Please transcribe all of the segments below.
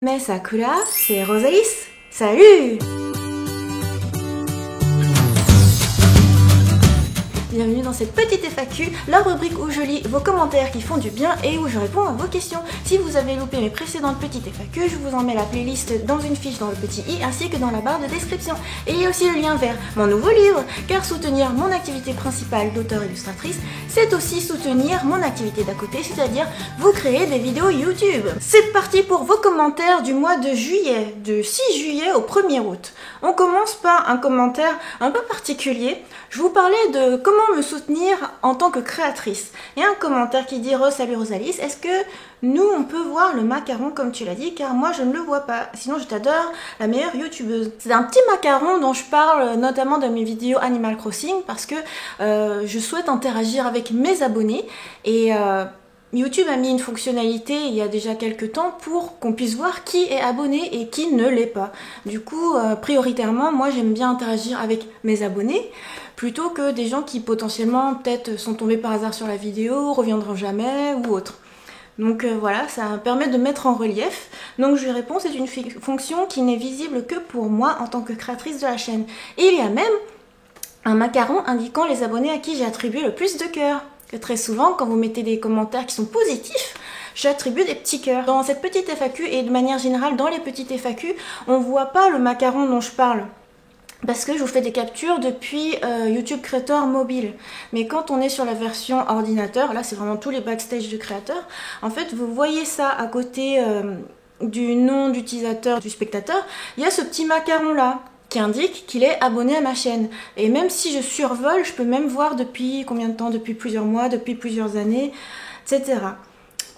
Mais Sakura, c'est Rosalis. Salut! Bienvenue dans cette petite FAQ, la rubrique où je lis vos commentaires qui font du bien et où je réponds à vos questions. Si vous avez loupé mes précédentes petites FAQ, je vous en mets la playlist dans une fiche dans le petit i ainsi que dans la barre de description. Et il y a aussi le lien vers mon nouveau livre, car soutenir mon activité principale d'auteur-illustratrice, c'est aussi soutenir mon activité d'à côté, c'est-à-dire vous créer des vidéos YouTube. C'est parti pour vos commentaires du mois de juillet, de 6 juillet au 1er août. On commence par un commentaire un peu particulier. Je vous parlais de comment me soutenir en tant que créatrice. Il y a un commentaire qui dit « Salut Rosalis, est-ce que nous on peut voir le macaron comme tu l'as dit, car moi je ne le vois pas, sinon je t'adore, la meilleure youtubeuse ». C'est un petit macaron dont je parle notamment dans mes vidéos Animal Crossing parce que je souhaite interagir avec mes abonnés et YouTube a mis une fonctionnalité il y a déjà quelques temps pour qu'on puisse voir qui est abonné et qui ne l'est pas. Du coup, prioritairement, moi j'aime bien interagir avec mes abonnés plutôt que des gens qui potentiellement peut-être sont tombés par hasard sur la vidéo, reviendront jamais ou autre. Donc voilà, ça permet de mettre en relief. Donc je lui réponds, c'est une fonction qui n'est visible que pour moi en tant que créatrice de la chaîne. Et il y a même un macaron indiquant les abonnés à qui j'ai attribué le plus de cœurs. Que très souvent, quand vous mettez des commentaires qui sont positifs, j'attribue des petits cœurs. Dans cette petite FAQ et de manière générale dans les petites FAQ, on ne voit pas le macaron dont je parle. Parce que je vous fais des captures depuis YouTube Creator mobile. Mais quand on est sur la version ordinateur, là c'est vraiment tous les backstage du créateur, en fait vous voyez ça à côté du nom d'utilisateur du spectateur, il y a ce petit macaron là qui indique qu'il est abonné à ma chaîne. Et même si je survole, je peux même voir depuis combien de temps, depuis plusieurs mois, depuis plusieurs années, etc.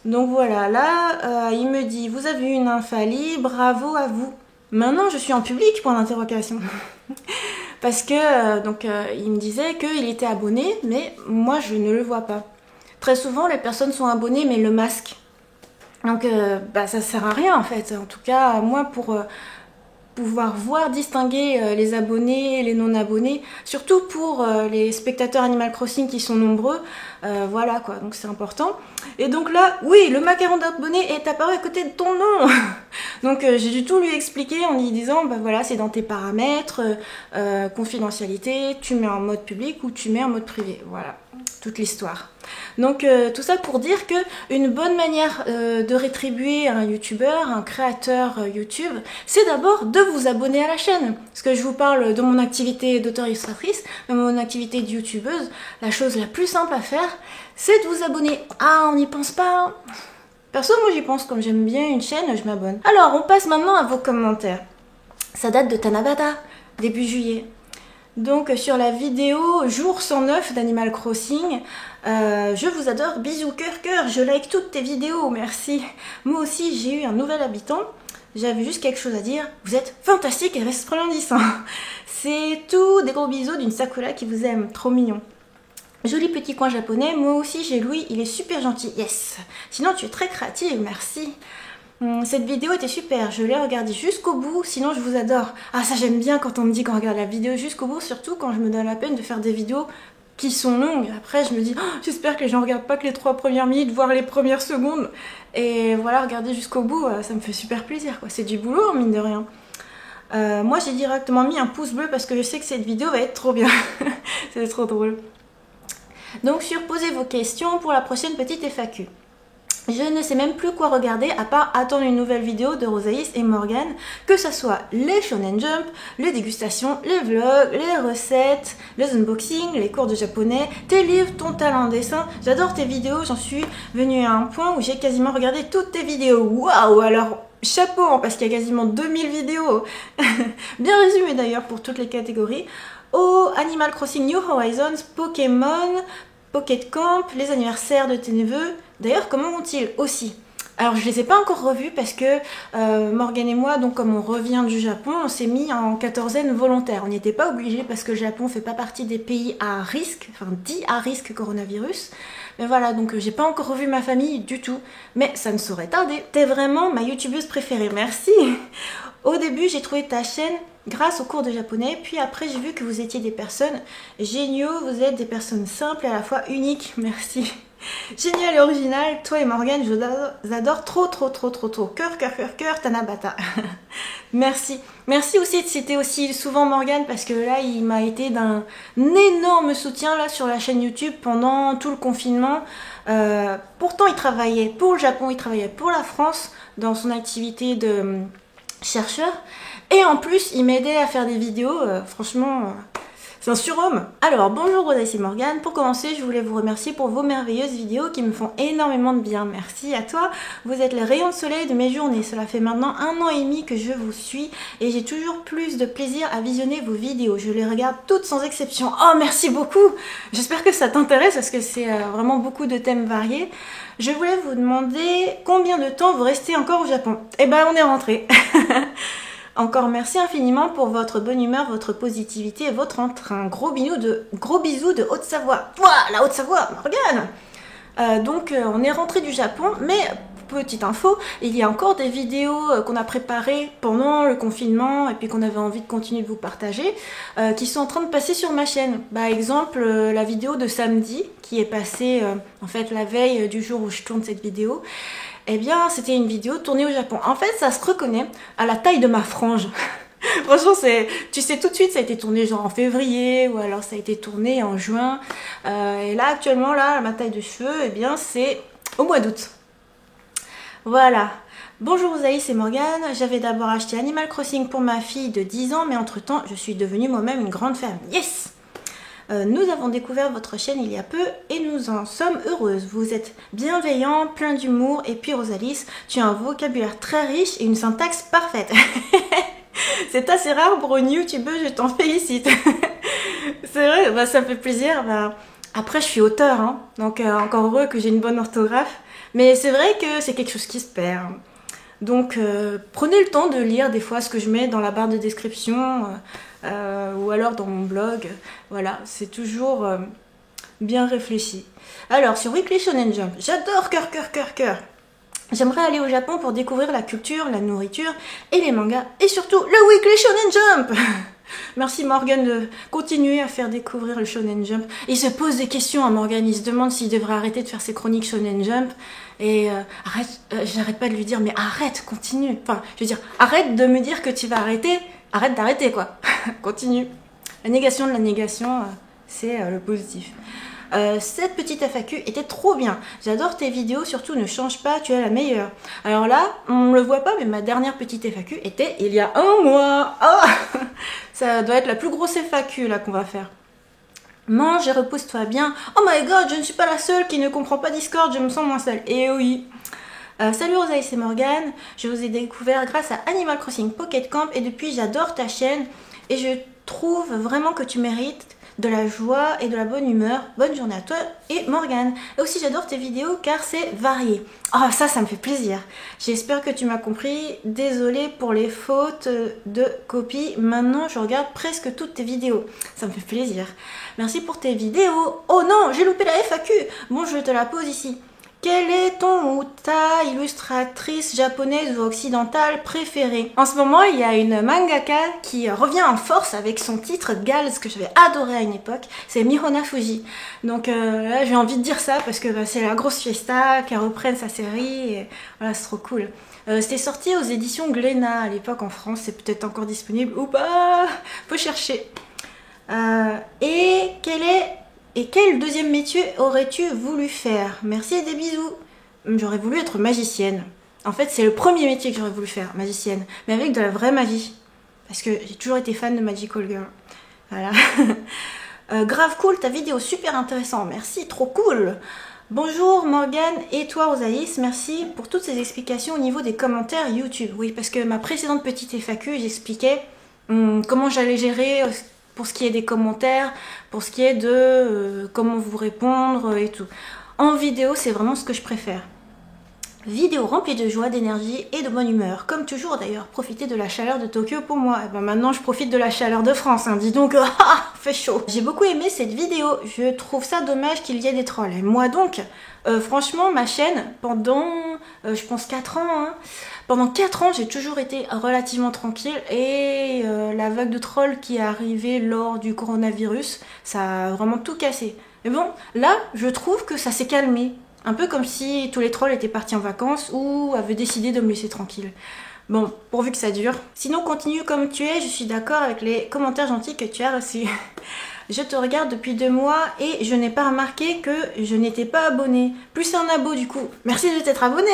Donc voilà, là il me dit « Vous avez eu une infalie, bravo à vous ». Maintenant, je suis en public, point d'interrogation. Parce que, il me disait qu'il était abonné, mais moi, je ne le vois pas. Très souvent, les personnes sont abonnées, mais le masquent. Donc, ça sert à rien, en fait. En tout cas, moi, pour pouvoir voir distinguer les abonnés et les non-abonnés, surtout pour les spectateurs Animal Crossing qui sont nombreux, voilà quoi, donc c'est important. Et donc là, oui, le macaron d'abonné est apparu à côté de ton nom. Donc j'ai dû tout lui expliquer en lui disant, bah voilà, c'est dans tes paramètres, confidentialité, tu mets en mode public ou tu mets en mode privé, voilà, toute l'histoire. Donc tout ça pour dire que une bonne manière de rétribuer un youtubeur, un créateur YouTube, c'est d'abord de vous abonner à la chaîne. Parce que je vous parle de mon activité d'auteur-illustratrice, de mon activité de youtubeuse, la chose la plus simple à faire, c'est de vous abonner. Ah, on n'y pense pas hein. Perso, moi j'y pense, comme j'aime bien une chaîne, je m'abonne. Alors, on passe maintenant à vos commentaires. Ça date de Tanabata, début juillet. Donc sur la vidéo jour 109 d'Animal Crossing, je vous adore, bisous, cœur, cœur, je like toutes tes vidéos, merci. Moi aussi j'ai eu un nouvel habitant, j'avais juste quelque chose à dire, vous êtes fantastique et resplendissant. C'est tout, des gros bisous d'une Sakura qui vous aime, trop mignon. Joli petit coin japonais, moi aussi j'ai Louis, il est super gentil, yes. Sinon tu es très créative, merci. Cette vidéo était super, je l'ai regardée jusqu'au bout, sinon je vous adore. Ah ça j'aime bien quand on me dit qu'on regarde la vidéo jusqu'au bout, surtout quand je me donne la peine de faire des vidéos qui sont longues. Après je me dis, oh, j'espère que les gens regardent pas que les 3 premières minutes, voire les premières secondes. Et voilà, regarder jusqu'au bout, ça me fait super plaisir, quoi. C'est du boulot, mine de rien. Moi j'ai directement mis un pouce bleu parce que je sais que cette vidéo va être trop bien. C'est trop drôle. Donc surposez vos questions pour la prochaine petite FAQ. Je ne sais même plus quoi regarder à part attendre une nouvelle vidéo de Rosalis et Morgan, que ce soit les Shonen Jump, les dégustations, les vlogs, les recettes, les unboxings, les cours de japonais, tes livres, ton talent en dessin. J'adore tes vidéos, j'en suis venue à un point où j'ai quasiment regardé toutes tes vidéos. Waouh, alors chapeau, hein, parce qu'il y a quasiment 2000 vidéos. Bien résumé d'ailleurs pour toutes les catégories. Oh, Animal Crossing New Horizons, Pokémon, Pocket Camp, les anniversaires de tes neveux. D'ailleurs, comment vont-ils aussi? Alors, je les ai pas encore revus parce que Morgane et moi, donc comme on revient du Japon, on s'est mis en quatorzaine volontaire. On n'y était pas obligé parce que le Japon fait pas partie des pays à risque, enfin dit à risque coronavirus. Mais voilà, donc j'ai pas encore revu ma famille du tout. Mais ça ne saurait tarder. T'es vraiment ma youtubeuse préférée, merci. Au début, j'ai trouvé ta chaîne grâce aux cours de japonais, puis après j'ai vu que vous étiez des personnes géniaux, vous êtes des personnes simples et à la fois uniques, merci. Génial et original, toi et Morgane, je vous adore trop. Cœur, Tanabata. Merci. Merci aussi de citer aussi souvent Morgane parce que là, il m'a été d'un énorme soutien là sur la chaîne YouTube pendant tout le confinement. Pourtant, il travaillait pour le Japon, il travaillait pour la France dans son activité de chercheur. Et en plus, il m'aidait à faire des vidéos. Franchement... c'est un surhomme. Alors, bonjour Rosaïs et Morgane. Pour commencer, je voulais vous remercier pour vos merveilleuses vidéos qui me font énormément de bien. Merci à toi. Vous êtes les rayons de soleil de mes journées. Cela fait maintenant 1 an et demi que je vous suis et j'ai toujours plus de plaisir à visionner vos vidéos. Je les regarde toutes sans exception. Oh, merci beaucoup. J'espère que ça t'intéresse parce que c'est vraiment beaucoup de thèmes variés. Je voulais vous demander combien de temps vous restez encore au Japon. Eh ben, on est rentré. Encore merci infiniment pour votre bonne humeur, votre positivité et votre entrain. Gros bisous de Haute-Savoie. Ouah, la Haute-Savoie, Morgane. Donc on est rentré du Japon, mais petite info, il y a encore des vidéos qu'on a préparées pendant le confinement et puis qu'on avait envie de continuer de vous partager, qui sont en train de passer sur ma chaîne. Par exemple, la vidéo de samedi qui est passée en fait la veille du jour où je tourne cette vidéo. Eh bien, c'était une vidéo tournée au Japon. En fait, ça se reconnaît à la taille de ma frange. Franchement, tu sais tout de suite, ça a été tourné genre en février ou alors ça a été tourné en juin. Et là, actuellement, là, ma taille de cheveux, eh bien, c'est au mois d'août. Voilà. Bonjour Rosaïs et Morgane. J'avais d'abord acheté Animal Crossing pour ma fille de 10 ans, mais entre-temps, je suis devenue moi-même une grande fan. Yes! Nous avons découvert votre chaîne il y a peu et nous en sommes heureuses. Vous êtes bienveillant, plein d'humour et puis Rosalis, tu as un vocabulaire très riche et une syntaxe parfaite. C'est assez rare pour une youtubeuse, je t'en félicite. C'est vrai, bah, ça me fait plaisir. Bah, après, je suis auteure, hein, donc encore heureux que j'ai une bonne orthographe. Mais c'est vrai que c'est quelque chose qui se perd. Donc prenez le temps de lire des fois ce que je mets dans la barre de description ou alors dans mon blog. Voilà, c'est toujours bien réfléchi. Alors sur Weekly Shonen Jump, j'adore cœur. J'aimerais aller au Japon pour découvrir la culture, la nourriture et les mangas et surtout le Weekly Shonen Jump. Merci Morgane de continuer à faire découvrir le Shonen Jump. Il se pose des questions à Morgane, il se demande s'il devrait arrêter de faire ses chroniques Shonen Jump. Et j'arrête pas de lui dire mais arrête, continue. Enfin, je veux dire, arrête de me dire que tu vas arrêter, arrête d'arrêter quoi. Continue. La négation de la négation, c'est le positif. Cette petite FAQ était trop bien. J'adore tes vidéos, surtout ne change pas, tu es la meilleure. Alors là, on ne le voit pas, mais ma dernière petite FAQ était il y a 1 mois. Oh ça doit être la plus grosse FAQ là qu'on va faire. Mange et repose-toi bien. Oh my god, je ne suis pas la seule qui ne comprend pas Discord, je me sens moins seule. Et oui. Salut Rosaïs et Morgane, je vous ai découvert grâce à Animal Crossing Pocket Camp et depuis j'adore ta chaîne et je trouve vraiment que tu mérites de la joie et de la bonne humeur. Bonne journée à toi et Morgane. Et aussi j'adore tes vidéos car c'est varié. Oh ça me fait plaisir. J'espère que tu m'as compris. Désolée pour les fautes de copie. Maintenant je regarde presque toutes tes vidéos. Ça me fait plaisir. Merci pour tes vidéos. Oh non, j'ai loupé la FAQ. Bon, je te la pose ici. Quel est ton ou ta illustratrice japonaise ou occidentale préférée? En ce moment, il y a une mangaka qui revient en force avec son titre Gals que j'avais adoré à une époque. C'est Mihona Fuji. Donc là, j'ai envie de dire ça parce que bah, c'est la grosse fiesta, qu'elle reprenne sa série. Et, voilà, c'est trop cool. C'était sorti aux éditions Glénat à l'époque en France. C'est peut-être encore disponible ou pas. Faut chercher. Et quel deuxième métier aurais-tu voulu faire? Merci et des bisous. J'aurais voulu être magicienne. En fait, c'est le premier métier que j'aurais voulu faire, magicienne. Mais avec de la vraie magie. Parce que j'ai toujours été fan de Magical Girl. Voilà. Grave cool, ta vidéo super intéressant. Merci, trop cool. Bonjour Morgane et toi Rosaïs. Merci pour toutes ces explications au niveau des commentaires YouTube. Oui, parce que ma précédente petite FAQ, j'expliquais comment j'allais gérer... pour ce qui est des commentaires, pour ce qui est de comment vous répondre et tout. En vidéo, c'est vraiment ce que je préfère. Vidéo remplie de joie, d'énergie et de bonne humeur. Comme toujours d'ailleurs, profitez de la chaleur de Tokyo pour moi. Et ben maintenant, je profite de la chaleur de France. Hein. Dis donc, fait chaud. J'ai beaucoup aimé cette vidéo. Je trouve ça dommage qu'il y ait des trolls. Et moi donc, franchement, ma chaîne, pendant, je pense 4 ans, hein, pendant 4 ans, j'ai toujours été relativement tranquille et la vague de trolls qui est arrivée lors du coronavirus, ça a vraiment tout cassé. Mais bon, là, je trouve que ça s'est calmé. Un peu comme si tous les trolls étaient partis en vacances ou avaient décidé de me laisser tranquille. Bon, pourvu que ça dure. Sinon, continue comme tu es, je suis d'accord avec les commentaires gentils que tu as reçus. Je te regarde depuis 2 mois et je n'ai pas remarqué que je n'étais pas abonnée. Plus un abo du coup. Merci de t'être abonné.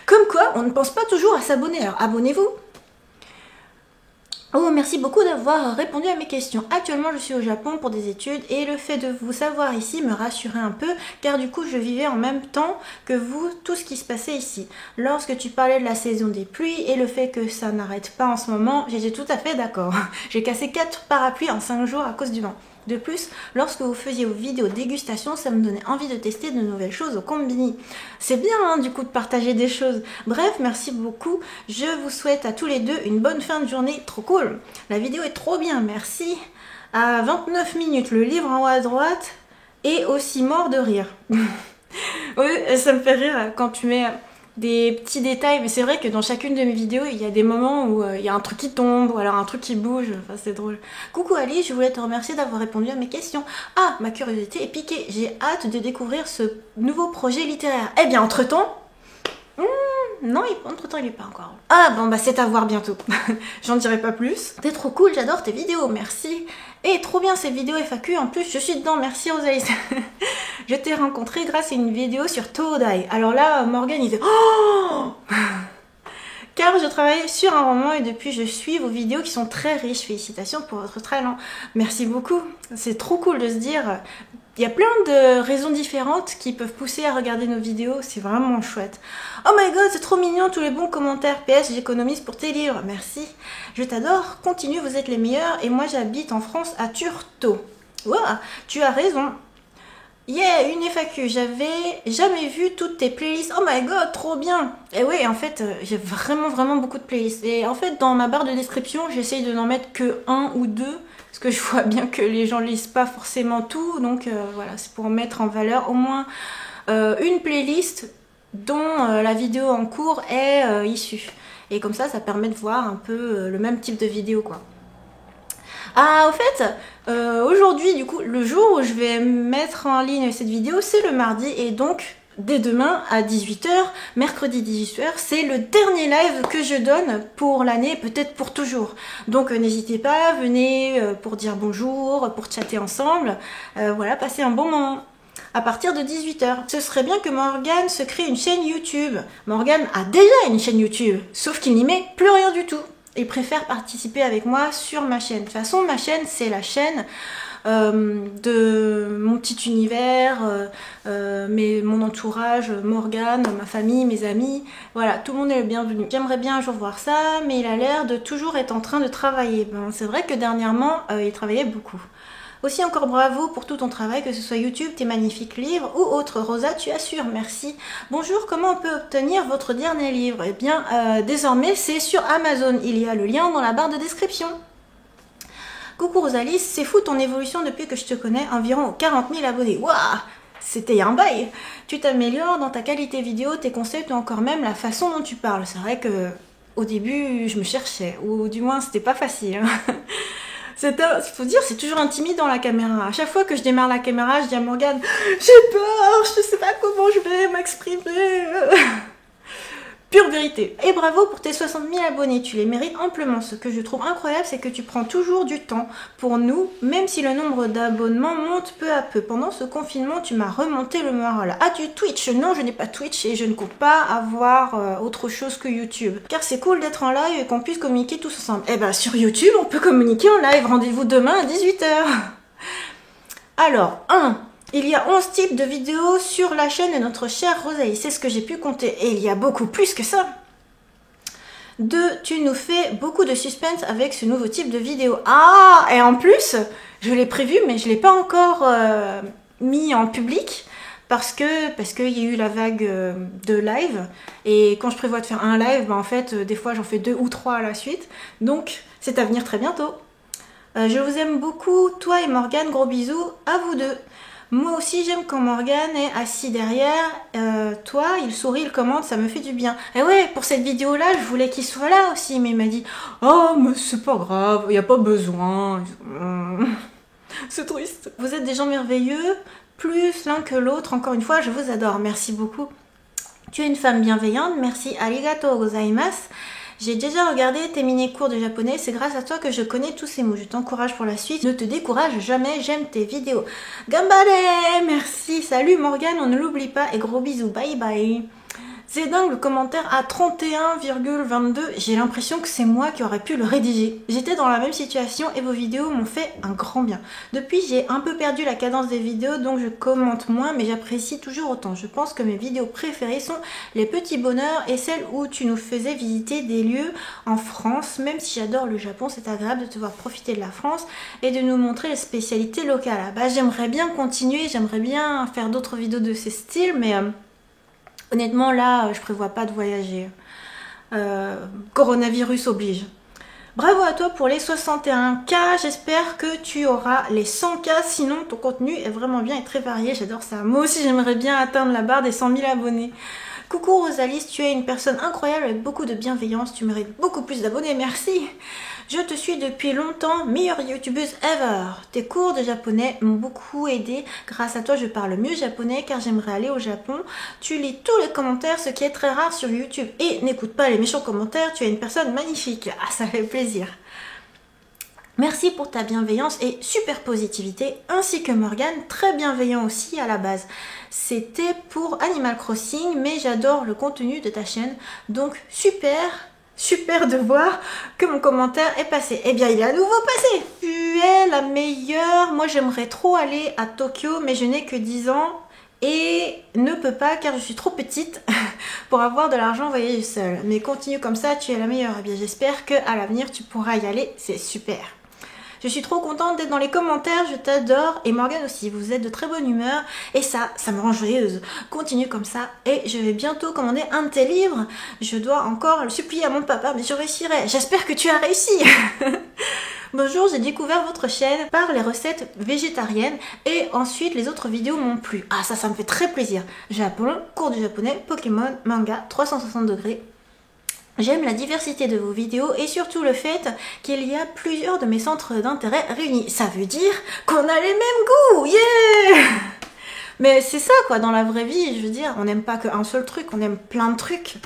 Comme quoi, on ne pense pas toujours à s'abonner, alors abonnez-vous. Oh, merci beaucoup d'avoir répondu à mes questions. Actuellement, je suis au Japon pour des études et le fait de vous savoir ici me rassurait un peu car du coup, je vivais en même temps que vous tout ce qui se passait ici. Lorsque tu parlais de la saison des pluies et le fait que ça n'arrête pas en ce moment, j'étais tout à fait d'accord. J'ai cassé 4 parapluies en 5 jours à cause du vent. De plus, lorsque vous faisiez vos vidéos dégustation, ça me donnait envie de tester de nouvelles choses au Combini. C'est bien hein, du coup de partager des choses. Bref, merci beaucoup. Je vous souhaite à tous les deux une bonne fin de journée. Trop cool. La vidéo est trop bien, merci. À 29 minutes, le livre en haut à droite est aussi mort de rire. Oui, ça me fait rire quand tu mets des petits détails, mais c'est vrai que dans chacune de mes vidéos, il y a des moments où il y a un truc qui tombe, ou alors un truc qui bouge, enfin c'est drôle. Coucou Ali, je voulais te remercier d'avoir répondu à mes questions. Ah, ma curiosité est piquée, j'ai hâte de découvrir ce nouveau projet littéraire. Eh bien, entre-temps... non, entre-temps, il est pas encore. Ah, bon, bah c'est à voir bientôt. J'en dirai pas plus. T'es trop cool, j'adore tes vidéos, merci. Et trop bien ces vidéos FAQ, en plus je suis dedans, merci Rosalie. Je t'ai rencontré grâce à une vidéo sur Todai. Alors là, Morgane, il fait oh car je travaille sur un roman et depuis je suis vos vidéos qui sont très riches. Félicitations pour votre talent. Merci beaucoup. C'est trop cool de se dire... Il y a plein de raisons différentes qui peuvent pousser à regarder nos vidéos, c'est vraiment chouette. Oh my god, c'est trop mignon, tous les bons commentaires. PS, j'économise pour tes livres, merci. Je t'adore, continue, vous êtes les meilleurs. Et moi j'habite en France à Turtot. Ouah, tu as raison. Yeah, une FAQ, j'avais jamais vu toutes tes playlists. Oh my god, trop bien. Et oui, en fait, j'ai vraiment beaucoup de playlists. Et en fait, dans ma barre de description, j'essaye de n'en mettre que 1 ou 2. Parce que je vois bien que les gens lisent pas forcément tout. Donc voilà, c'est pour mettre en valeur au moins une playlist dont la vidéo en cours est issue. Et comme ça permet de voir un peu le même type de vidéo, quoi. Ah, au fait, aujourd'hui, du coup, le jour où je vais mettre en ligne cette vidéo, c'est le mardi. Et donc, dès demain à 18 h, mercredi 18 h, c'est le dernier live que je donne pour l'année, peut-être pour toujours. Donc, n'hésitez pas, venez pour dire bonjour, pour chatter ensemble. Voilà, passez un bon moment. À partir de 18 h. Ce serait bien que Morgane se crée une chaîne YouTube. Morgane a déjà une chaîne YouTube, sauf qu'il n'y met plus rien du tout. Il préfère participer avec moi sur ma chaîne. De toute façon, ma chaîne, c'est la chaîne de mon petit univers, mon entourage, Morgane, ma famille, mes amis. Voilà, tout le monde est le bienvenu. J'aimerais bien un jour voir ça, mais il a l'air de toujours être en train de travailler. Ben, c'est vrai que dernièrement, il travaillait beaucoup. Aussi encore bravo pour tout ton travail, que ce soit YouTube, tes magnifiques livres ou autres. Rosa, tu assures, merci. Bonjour, comment on peut obtenir votre dernier livre? Eh bien, désormais, c'est sur Amazon. Il y a le lien dans la barre de description. Coucou Rosalie, c'est fou ton évolution depuis que je te connais, environ 40 000 abonnés. Waouh, c'était un bail. Tu t'améliores dans ta qualité vidéo, tes concepts ou encore même la façon dont tu parles. C'est vrai que au début, je me cherchais, ou du moins, c'était pas facile. Il faut dire, c'est toujours intimidant la caméra. À chaque fois que je démarre la caméra, je dis à Morgane, j'ai peur, je sais pas comment je vais m'exprimer. Pure vérité. Et bravo pour tes 60 000 abonnés, tu les mérites amplement. Ce que je trouve incroyable, c'est que tu prends toujours du temps pour nous, même si le nombre d'abonnements monte peu à peu. Pendant ce confinement, tu m'as remonté le moral. As-tu Twitch? Non, je n'ai pas Twitch et je ne compte pas avoir autre chose que YouTube. Car c'est cool d'être en live et qu'on puisse communiquer tous ensemble. Eh ben, sur YouTube, on peut communiquer en live. Rendez-vous demain à 18 h. Alors, 1. Il y a 11 types de vidéos sur la chaîne de notre chère Rosalie, c'est ce que j'ai pu compter, et il y a beaucoup plus que ça. 2. Tu nous fais beaucoup de suspense avec ce nouveau type de vidéo. Ah, et en plus, je l'ai prévu, mais je ne l'ai pas encore mis en public, parce qu'il y a eu la vague de live, et quand je prévois de faire un live, ben en fait, des fois j'en fais 2 ou 3 à la suite, donc c'est à venir très bientôt. Je vous aime beaucoup, toi et Morgane, gros bisous à vous deux. Moi aussi j'aime quand Morgane est assis derrière, toi il sourit, il commente, ça me fait du bien. Et ouais, pour cette vidéo là, je voulais qu'il soit là aussi, mais il m'a dit « Oh mais c'est pas grave, il n'y a pas besoin. » C'est triste. Vous êtes des gens merveilleux, plus l'un que l'autre. Encore une fois, je vous adore. Merci beaucoup. Tu es une femme bienveillante. Merci. Arigatou gozaimasu. J'ai déjà regardé tes mini-cours de japonais, c'est grâce à toi que je connais tous ces mots. Je t'encourage pour la suite, ne te décourage jamais, j'aime tes vidéos. Gambare, merci, salut Morgane, on ne l'oublie pas et gros bisous, bye bye. C'est dingue, le commentaire à 31,22, j'ai l'impression que c'est moi qui aurais pu le rédiger. J'étais dans la même situation et vos vidéos m'ont fait un grand bien. Depuis, j'ai un peu perdu la cadence des vidéos, donc je commente moins, mais j'apprécie toujours autant. Je pense que mes vidéos préférées sont les petits bonheurs et celles où tu nous faisais visiter des lieux en France. Même si j'adore le Japon, c'est agréable de te voir profiter de la France et de nous montrer les spécialités locales. Bah, j'aimerais bien continuer, j'aimerais bien faire d'autres vidéos de ce style, mais... honnêtement, là, je prévois pas de voyager. Coronavirus oblige. Bravo à toi pour les 61K. J'espère que tu auras les 100K. Sinon, ton contenu est vraiment bien et très varié. J'adore ça. Moi aussi, j'aimerais bien atteindre la barre des 100 000 abonnés. Coucou Rosalie, tu es une personne incroyable avec beaucoup de bienveillance. Tu mérites beaucoup plus d'abonnés. Merci. Je te suis depuis longtemps, meilleure youtubeuse ever. Tes cours de japonais m'ont beaucoup aidé. Grâce à toi, je parle mieux japonais car j'aimerais aller au Japon. Tu lis tous les commentaires, ce qui est très rare sur YouTube. Et n'écoute pas les méchants commentaires, tu es une personne magnifique. Ah, ça fait plaisir. Merci pour ta bienveillance et super positivité, ainsi que Morgane, très bienveillant aussi à la base. C'était pour Animal Crossing, mais j'adore le contenu de ta chaîne, donc super de voir que mon commentaire est passé. Eh bien, il est à nouveau passé. Tu es la meilleure. Moi, j'aimerais trop aller à Tokyo, mais je n'ai que 10 ans et ne peux pas car je suis trop petite pour avoir de l'argent voyager seule. Mais continue comme ça, tu es la meilleure. Eh bien, j'espère qu'à l'avenir, tu pourras y aller. C'est super. Je suis trop contente d'être dans les commentaires, je t'adore. Et Morgane aussi, vous êtes de très bonne humeur. Et ça me rend joyeuse. Continue comme ça. Et je vais bientôt commander un de tes livres. Je dois encore le supplier à mon papa, mais je réussirai. J'espère que tu as réussi. Bonjour, j'ai découvert votre chaîne par les recettes végétariennes. Et ensuite, les autres vidéos m'ont plu. Ah, ça me fait très plaisir. Japon, cours de japonais, Pokémon, manga, 360 degrés. J'aime la diversité de vos vidéos et surtout le fait qu'il y a plusieurs de mes centres d'intérêt réunis. Ça veut dire qu'on a les mêmes goûts, yeah! Mais c'est ça quoi, dans la vraie vie, je veux dire, on n'aime pas qu'un seul truc, on aime plein de trucs.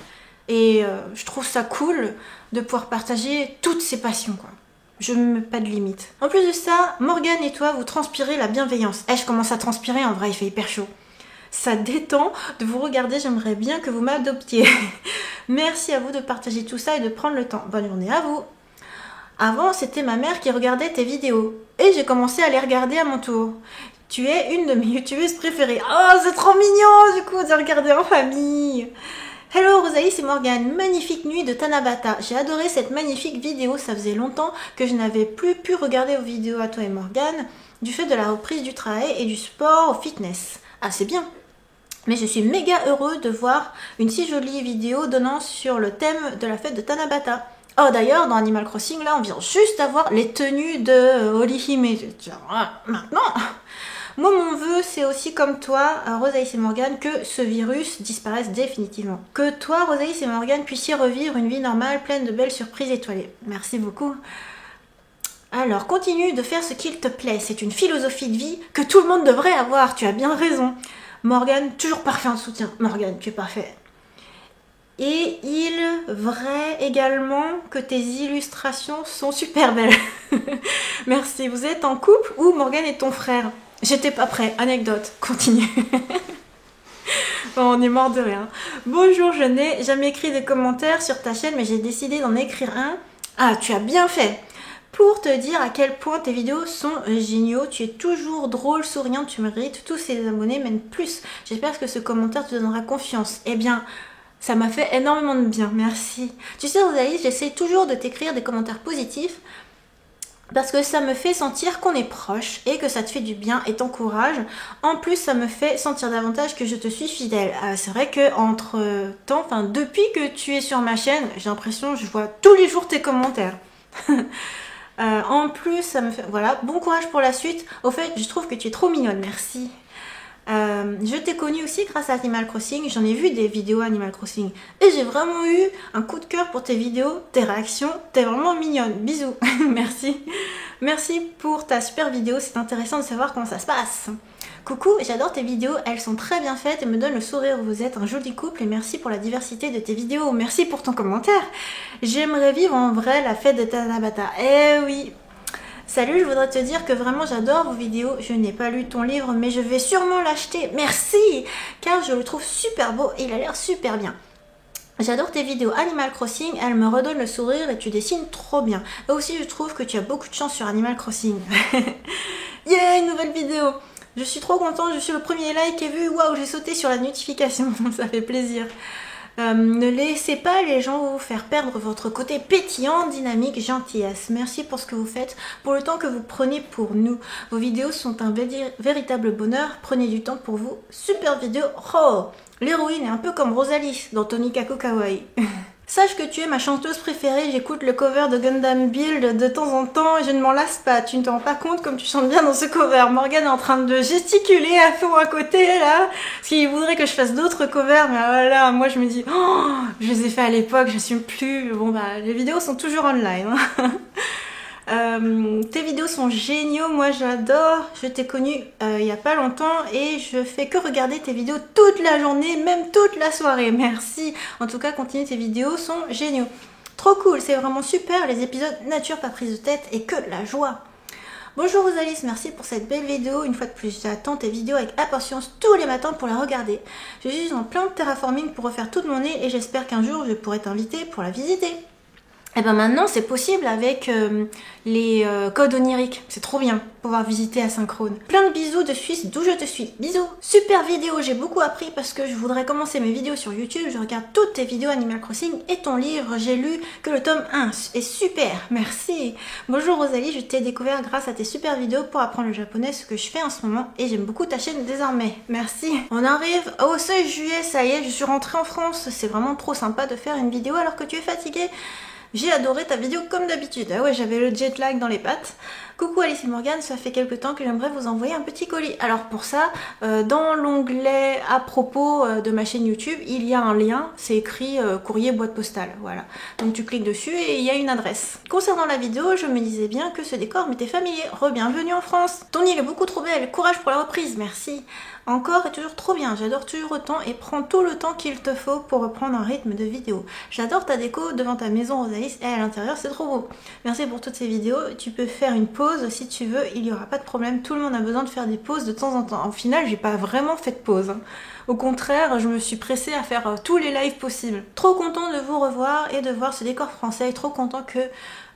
Et je trouve ça cool de pouvoir partager toutes ces passions quoi. Je ne mets pas de limite. En plus de ça, Morgane et toi, vous transpirez la bienveillance. Je commence à transpirer, en vrai, il fait hyper chaud. Ça détend de vous regarder, j'aimerais bien que vous m'adoptiez. Merci à vous de partager tout ça et de prendre le temps. Bonne journée à vous. Avant, c'était ma mère qui regardait tes vidéos. Et j'ai commencé à les regarder à mon tour. Tu es une de mes youtubeuses préférées. Oh, c'est trop mignon du coup de regarder en famille. Hello Rosalie, c'est Morgane. Magnifique nuit de Tanabata. J'ai adoré cette magnifique vidéo. Ça faisait longtemps que je n'avais plus pu regarder vos vidéos à toi et Morgane du fait de la reprise du travail et du sport au fitness. Ah, c'est bien. Mais je suis méga heureux de voir une si jolie vidéo donnant sur le thème de la fête de Tanabata. Oh d'ailleurs, dans Animal Crossing, là, on vient juste d'avoir les tenues de Orihime. Maintenant, moi mon vœu, c'est aussi comme toi, Rosalie et Morgane, que ce virus disparaisse définitivement. Que toi, Rosalie et Morgane, puissiez revivre une vie normale, pleine de belles surprises étoilées. Merci beaucoup. Alors, continue de faire ce qu'il te plaît. C'est une philosophie de vie que tout le monde devrait avoir. Tu as bien raison. Morgane, toujours parfait en soutien. Morgane, tu es parfait. Et il vrai également que tes illustrations sont super belles. Merci. Vous êtes en couple ou Morgane est ton frère? J'étais pas prêt. Anecdote. Continue. Bon, on est mort de rien. Bonjour, je n'ai jamais écrit de commentaires sur ta chaîne, mais j'ai décidé d'en écrire un. Ah, tu as bien fait. Pour te dire à quel point tes vidéos sont géniaux, tu es toujours drôle, souriante, tu mérites tous ces abonnés, même plus. J'espère que ce commentaire te donnera confiance. Eh bien, ça m'a fait énormément de bien, merci. Tu sais Rosalie, j'essaie toujours de t'écrire des commentaires positifs parce que ça me fait sentir qu'on est proche et que ça te fait du bien et t'encourage. En plus, ça me fait sentir davantage que je te suis fidèle. C'est vrai que depuis que tu es sur ma chaîne, j'ai l'impression que je vois tous les jours tes commentaires. En plus, ça me fait... Voilà, bon courage pour la suite. Au fait, je trouve que tu es trop mignonne, merci. Je t'ai connue aussi grâce à Animal Crossing. J'en ai vu des vidéos Animal Crossing. Et j'ai vraiment eu un coup de cœur pour tes vidéos, tes réactions. T'es vraiment mignonne. Bisous. Merci. Merci pour ta super vidéo. C'est intéressant de savoir comment ça se passe. Coucou, j'adore tes vidéos, elles sont très bien faites et me donnent le sourire. Vous êtes un joli couple et merci pour la diversité de tes vidéos. Merci pour ton commentaire. J'aimerais vivre en vrai la fête de Tanabata. Eh oui. Salut, je voudrais te dire que vraiment j'adore vos vidéos. Je n'ai pas lu ton livre, mais je vais sûrement l'acheter. Merci, car je le trouve super beau et il a l'air super bien. J'adore tes vidéos Animal Crossing, elles me redonnent le sourire et tu dessines trop bien. Et aussi, je trouve que tu as beaucoup de chance sur Animal Crossing. Yeah, une nouvelle vidéo. Je suis trop contente, je suis le premier like et vu. Waouh, j'ai sauté sur la notification, ça fait plaisir. Ne laissez pas les gens vous faire perdre votre côté pétillant, dynamique, gentillesse. Merci pour ce que vous faites, pour le temps que vous prenez pour nous. Vos vidéos sont un véritable bonheur. Prenez du temps pour vous. Super vidéo. Oh, l'héroïne est un peu comme Rosalie dans Tonikaku Kawaii. Sache que tu es ma chanteuse préférée, j'écoute le cover de Gundam Build de temps en temps et je ne m'en lasse pas. Tu ne te rends pas compte comme tu chantes bien dans ce cover. Morgane est en train de gesticuler à fond à côté là, parce qu'il voudrait que je fasse d'autres covers, mais voilà, moi je me dis, oh, je les ai fait à l'époque, j'assume plus. Bon bah, les vidéos sont toujours online. Hein. Tes vidéos sont géniaux, moi j'adore. Je t'ai connu il y a pas longtemps et je fais que regarder tes vidéos toute la journée, même toute la soirée. Merci. En tout cas, continue, tes vidéos sont géniaux. Trop cool, c'est vraiment super. Les épisodes nature, pas prise de tête et que de la joie. Bonjour Rosalie, merci pour cette belle vidéo. Une fois de plus, j'attends tes vidéos avec impatience tous les matins pour la regarder. Je suis en plein de terraforming pour refaire toute mon nez et j'espère qu'un jour je pourrai t'inviter pour la visiter. Et ben maintenant c'est possible avec les codes oniriques, c'est trop bien pouvoir visiter asynchrone. Plein de bisous de Suisse d'où je te suis. Bisous. Super vidéo, j'ai beaucoup appris parce que je voudrais commencer mes vidéos sur YouTube. Je regarde toutes tes vidéos Animal Crossing et ton livre, j'ai lu que le tome 1 est super, merci. Bonjour Rosalie, je t'ai découvert grâce à tes super vidéos pour apprendre le japonais, ce que je fais en ce moment et j'aime beaucoup ta chaîne désormais. Merci. On arrive au 16 juillet, ça y est, je suis rentrée en France. C'est vraiment trop sympa de faire une vidéo alors que tu es fatiguée. J'ai adoré ta vidéo comme d'habitude. Ah ouais, j'avais le jet lag dans les pattes. Coucou Alice et Morgane, ça fait quelques temps que j'aimerais vous envoyer un petit colis. Alors pour ça, dans l'onglet à propos de ma chaîne YouTube, il y a un lien, c'est écrit courrier boîte postale. Voilà. Donc tu cliques dessus et il y a une adresse. Concernant la vidéo, je me disais bien que ce décor m'était familier. Re-bienvenue en France. Ton île est beaucoup trop belle. Courage pour la reprise, merci. Encore et toujours trop bien, j'adore toujours autant et prends tout le temps qu'il te faut pour reprendre un rythme de vidéo. J'adore ta déco devant ta maison Rosalie et à l'intérieur c'est trop beau. Merci pour toutes ces vidéos, tu peux faire une pause si tu veux, il n'y aura pas de problème, tout le monde a besoin de faire des pauses de temps en temps. Au final j'ai pas vraiment fait de pause. Au contraire, je me suis pressée à faire tous les lives possibles. Trop content de vous revoir et de voir ce décor français et trop content que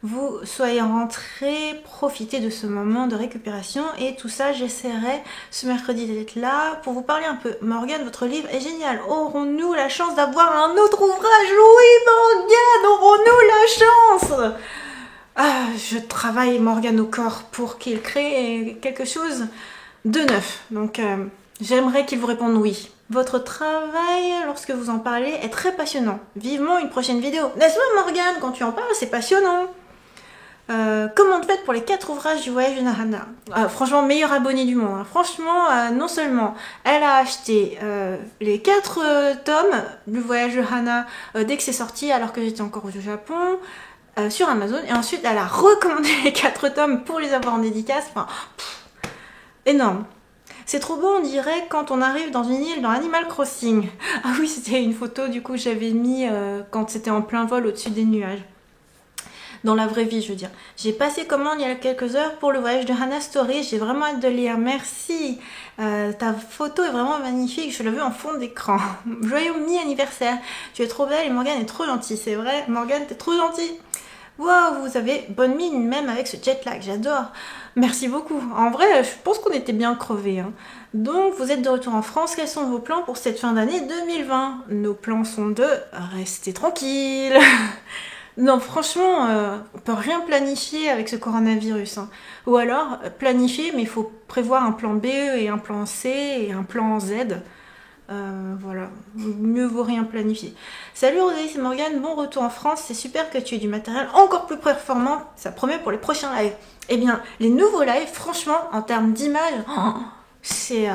vous soyez rentrés, profitez de ce moment de récupération et tout ça, j'essaierai ce mercredi d'être là pour vous parler un peu. Morgane, votre livre est génial. Aurons-nous la chance d'avoir un autre ouvrage? Oui, Morgane, aurons-nous la chance? Ah, je travaille Morgane au corps pour qu'il crée quelque chose de neuf. Donc, j'aimerais qu'il vous réponde oui. Votre travail, lorsque vous en parlez, est très passionnant. Vivement une prochaine vidéo. N'est-ce pas Morgane? Quand tu en parles, c'est passionnant. Comment te faites pour les 4 ouvrages du voyage de Nahana? Franchement, meilleur abonné du monde. Hein. Franchement, non seulement elle a acheté les 4 tomes du voyage de Hana dès que c'est sorti, alors que j'étais encore au Japon, sur Amazon, et ensuite elle a recommandé les 4 tomes pour les avoir en dédicace. Enfin, énorme. C'est trop beau, on dirait, quand on arrive dans une île dans Animal Crossing. Ah oui, c'était une photo du coup que j'avais mis quand c'était en plein vol au-dessus des nuages. Dans la vraie vie, je veux dire. J'ai passé commande il y a quelques heures pour le voyage de Hana Story. J'ai vraiment hâte de lire. Merci. Ta photo est vraiment magnifique. Je l'ai vue en fond d'écran. Joyeux mi-anniversaire. Tu es trop belle et Morgane est trop gentille. C'est vrai, Morgane, t'es trop gentille. Waouh, vous avez bonne mine même avec ce jet lag. J'adore. Merci beaucoup. En vrai, je pense qu'on était bien crevés. Hein. Donc, vous êtes de retour en France. Quels sont vos plans pour cette fin d'année 2020? Nos plans sont de rester tranquille. Non, franchement, on peut rien planifier avec ce coronavirus. Hein. Ou alors, planifier, mais il faut prévoir un plan B et un plan C et un plan Z. Voilà, mieux vaut rien planifier. Salut Rosalie, c'est Morgane, bon retour en France. C'est super que tu aies du matériel encore plus performant. Ça promet pour les prochains lives. Eh bien, les nouveaux lives, franchement, en termes d'image, c'est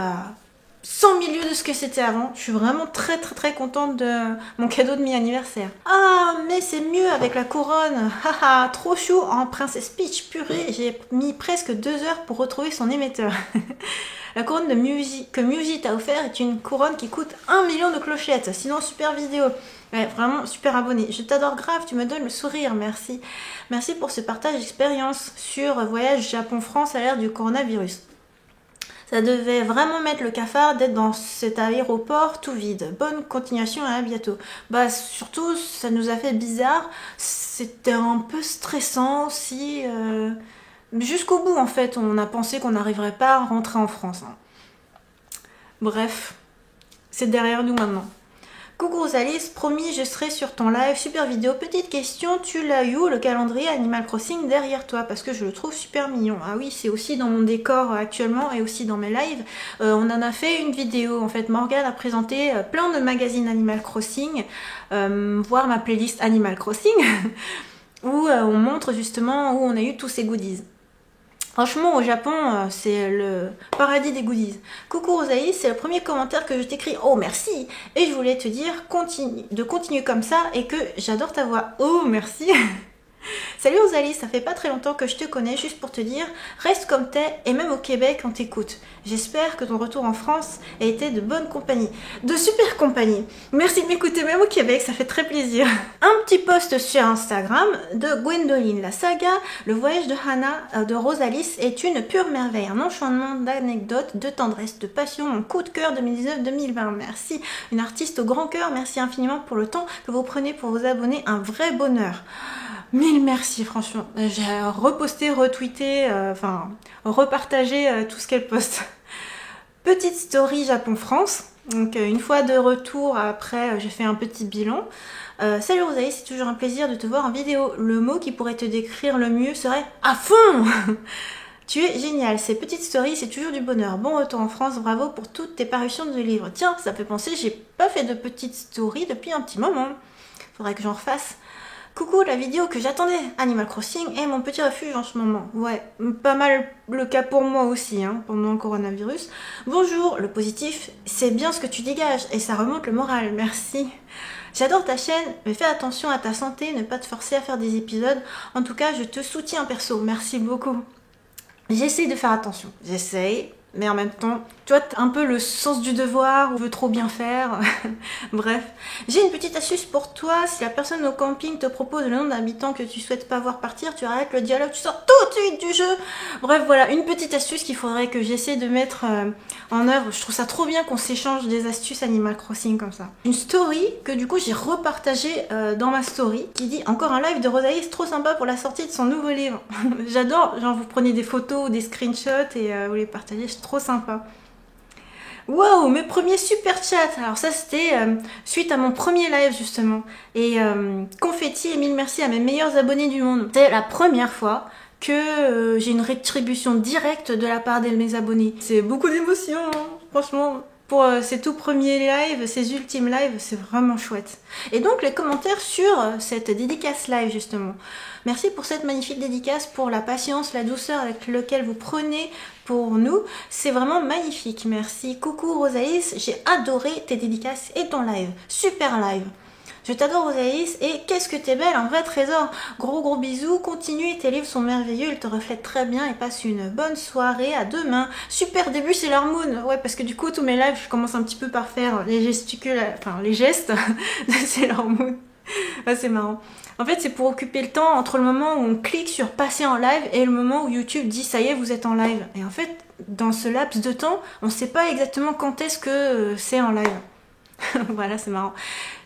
100 000 lieues de ce que c'était avant. Je suis vraiment très contente de mon cadeau de mi-anniversaire. Ah, mais c'est mieux avec la couronne. Haha, trop chaud en Princess Peach purée. J'ai mis presque 2 heures pour retrouver son émetteur. La couronne que Muji t'a offert est une couronne qui coûte 1 million de clochettes. Sinon, super vidéo. Ouais, vraiment, super abonné. Je t'adore grave, tu me donnes le sourire, merci. Merci pour ce partage d'expérience sur voyage Japon-France à l'ère du coronavirus. Ça devait vraiment mettre le cafard d'être dans cet aéroport tout vide. Bonne continuation et à bientôt. Bah surtout, ça nous a fait bizarre. C'était un peu stressant aussi. Jusqu'au bout en fait, on a pensé qu'on n'arriverait pas à rentrer en France. Hein. Bref, c'est derrière nous maintenant. Coucou Rosalis, promis je serai sur ton live, super vidéo. Petite question, tu l'as eu le calendrier Animal Crossing derrière toi? Parce que je le trouve super mignon. Ah oui, c'est aussi dans mon décor actuellement et aussi dans mes lives. On en a fait une vidéo, en fait Morgane a présenté plein de magazines Animal Crossing, voir ma playlist Animal Crossing, où on montre justement où on a eu tous ces goodies. Franchement, au Japon, c'est le paradis des goodies. Coucou Rosalie, c'est le premier commentaire que je t'écris. Oh, merci. Et je voulais te dire de continuer comme ça et que j'adore ta voix. Oh, merci. Salut Rosalie, ça fait pas très longtemps que je te connais, juste pour te dire, reste comme t'es et même au Québec on t'écoute. J'espère que ton retour en France a été de bonne compagnie, de super compagnie. Merci de m'écouter même au Québec, ça fait très plaisir. Un petit post sur Instagram de Gwendoline, la saga, le voyage de Hana de Rosalie est une pure merveille, un enchantement d'anecdotes, de tendresse, de passion, mon coup de cœur 2019-2020. Merci, une artiste au grand cœur, merci infiniment pour le temps que vous prenez pour vous abonner, un vrai bonheur. Mille merci franchement, j'ai reposté, retweeté, repartagé tout ce qu'elle poste. Petite story Japon-France, donc une fois de retour après j'ai fait un petit bilan. Salut Rosalie, c'est toujours un plaisir de te voir en vidéo. Le mot qui pourrait te décrire le mieux serait à fond. Tu es génial, ces petites stories c'est toujours du bonheur. Bon retour en France, bravo pour toutes tes parutions de livres. Tiens, ça fait penser, j'ai pas fait de petites stories depuis un petit moment. Faudrait que j'en refasse. Coucou, la vidéo que j'attendais, Animal Crossing est mon petit refuge en ce moment. Ouais, pas mal le cas pour moi aussi, hein, pendant le coronavirus. Bonjour, le positif, c'est bien ce que tu dégages et ça remonte le moral, merci. J'adore ta chaîne, mais fais attention à ta santé, ne pas te forcer à faire des épisodes. En tout cas, je te soutiens perso, merci beaucoup. J'essaye de faire attention, j'essaye. Mais en même temps, tu vois, un peu le sens du devoir, on veut trop bien faire. Bref, j'ai une petite astuce pour toi. Si la personne au camping te propose le nom d'habitant que tu souhaites pas voir partir, tu arrêtes le dialogue, tu sors tout de suite du jeu. Bref, voilà, une petite astuce qu'il faudrait que j'essaie de mettre en œuvre. Je trouve ça trop bien qu'on s'échange des astuces Animal Crossing comme ça. Une story que du coup j'ai repartagée dans ma story qui dit encore un live de Rosalie, c'est trop sympa pour la sortie de son nouveau livre. J'adore, genre vous prenez des photos ou des screenshots et vous les partagez, c'est trop sympa. Waouh, mes premiers super chats. Alors ça c'était suite à mon premier live justement. Et confetti et mille merci à mes meilleurs abonnés du monde. C'est la première fois que j'ai une rétribution directe de la part de mes abonnés. C'est beaucoup d'émotions, hein, franchement. Pour ces tout premiers lives, ces ultimes lives, c'est vraiment chouette. Et donc les commentaires sur cette dédicace live justement. Merci pour cette magnifique dédicace, pour la patience, la douceur avec laquelle vous prenez pour nous. C'est vraiment magnifique, merci. Coucou Rosalie, j'ai adoré tes dédicaces et ton live. Super live. Je t'adore Rosalie et qu'est-ce que t'es belle, un vrai trésor. Gros bisous, continue, tes livres sont merveilleux, ils te reflètent très bien et passe une bonne soirée, à demain. Super début c'est Sailor Moon, ouais parce que du coup tous mes lives je commence un petit peu par faire les gestes de Sailor Moon. Ah, c'est marrant. En fait c'est pour occuper le temps entre le moment où on clique sur passer en live et le moment où YouTube dit ça y est vous êtes en live. Et en fait dans ce laps de temps on ne sait pas exactement quand est-ce que c'est en live. Voilà, c'est marrant.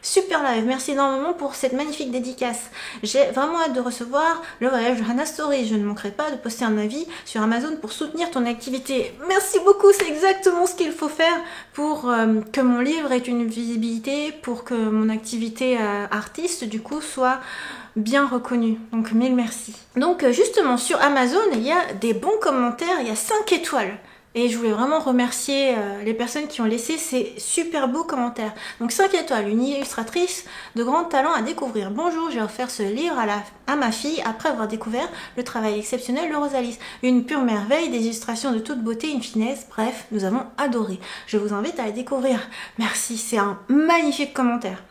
Super live, merci énormément pour cette magnifique dédicace. J'ai vraiment hâte de recevoir le voyage de Hana Story. Je ne manquerai pas de poster un avis sur Amazon pour soutenir ton activité. Merci beaucoup, c'est exactement ce qu'il faut faire pour que mon livre ait une visibilité, pour que mon activité artiste du coup soit bien reconnue. Donc mille merci. Donc justement sur Amazon, il y a des bons commentaires, il y a 5 étoiles. Et je voulais vraiment remercier les personnes qui ont laissé ces super beaux commentaires. Donc 5 étoiles, une illustratrice de grand talent à découvrir. Bonjour, j'ai offert ce livre à ma fille après avoir découvert le travail exceptionnel de Rosalie. Une pure merveille, des illustrations de toute beauté, une finesse, bref, nous avons adoré. Je vous invite à la découvrir. Merci, c'est un magnifique commentaire.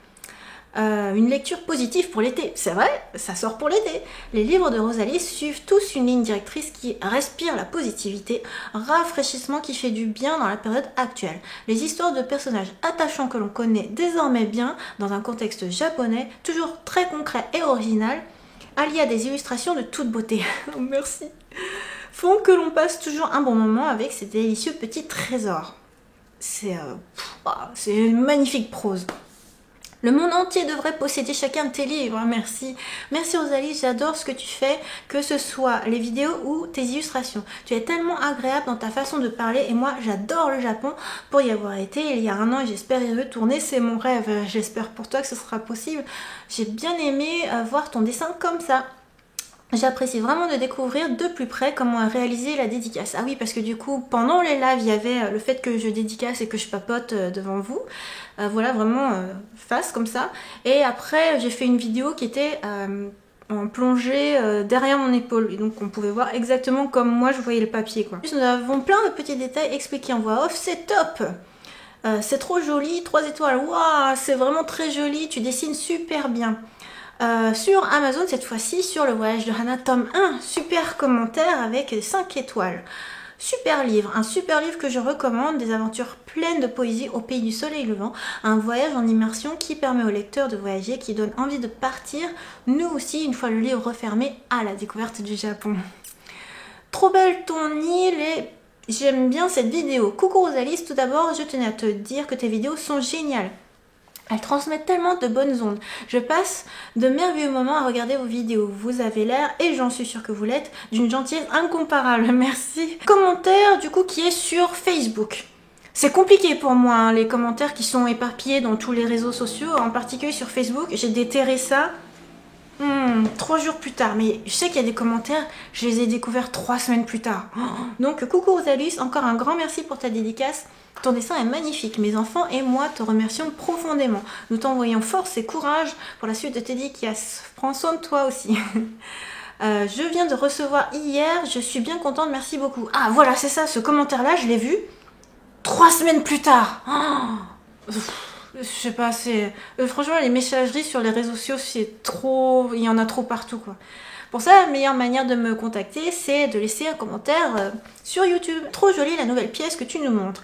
Une lecture positive pour l'été. C'est vrai, ça sort pour l'été. Les livres de Rosalie suivent tous une ligne directrice qui respire la positivité, rafraîchissement qui fait du bien dans la période actuelle. Les histoires de personnages attachants que l'on connaît désormais bien dans un contexte japonais, toujours très concret et original, alliés à des illustrations de toute beauté. Merci. Font que l'on passe toujours un bon moment avec ces délicieux petits trésors. C'est une magnifique prose. Le monde entier devrait posséder chacun de tes livres. Merci. Merci Rosalie, j'adore ce que tu fais, que ce soit les vidéos ou tes illustrations. Tu es tellement agréable dans ta façon de parler et moi j'adore le Japon pour y avoir été il y a un an et j'espère y retourner. C'est mon rêve. J'espère pour toi que ce sera possible. J'ai bien aimé voir ton dessin comme ça. J'apprécie vraiment de découvrir de plus près comment réaliser la dédicace. Ah oui, parce que du coup, pendant les lives, il y avait le fait que je dédicace et que je papote devant vous. Voilà, vraiment face comme ça. Et après, j'ai fait une vidéo qui était en plongée derrière mon épaule. Et donc, on pouvait voir exactement comme moi, je voyais le papier, quoi. Nous avons plein de petits détails expliqués en voix off. C'est top! C'est trop joli, 3 étoiles. Waouh, c'est vraiment très joli. Tu dessines super bien. Sur Amazon cette fois-ci, sur le voyage de Hana tome 1, super commentaire avec 5 étoiles. Super livre, un super livre que je recommande, des aventures pleines de poésie au pays du soleil levant, un voyage en immersion qui permet au lecteur de voyager, qui donne envie de partir, nous aussi, une fois le livre refermé, à la découverte du Japon. Trop belle ton île et j'aime bien cette vidéo. Coucou Rosalie, tout d'abord, je tenais à te dire que tes vidéos sont géniales. Elles transmettent tellement de bonnes ondes. Je passe de merveilleux moments à regarder vos vidéos. Vous avez l'air, et j'en suis sûre que vous l'êtes, d'une gentillesse incomparable. Merci. Commentaire du coup qui est sur Facebook. C'est compliqué pour moi, hein, les commentaires qui sont éparpillés dans tous les réseaux sociaux, en particulier sur Facebook. J'ai déterré ça 3 jours plus tard. Mais je sais qu'il y a des commentaires, je les ai découverts 3 semaines plus tard. Donc coucou Rosalie, encore un grand merci pour ta dédicace. Ton dessin est magnifique. Mes enfants et moi te remercions profondément. Nous t'envoyons force et courage pour la suite de tes dédicaces. Prends soin de toi aussi. Je viens de recevoir hier. Je suis bien contente. Merci beaucoup. Ah voilà, c'est ça. Ce commentaire-là, je l'ai vu 3 semaines plus tard. Je sais pas, c'est... franchement, les messageries sur les réseaux sociaux, c'est trop... Il y en a trop partout, quoi. Pour ça, la meilleure manière de me contacter, c'est de laisser un commentaire sur YouTube. Trop jolie la nouvelle pièce que tu nous montres.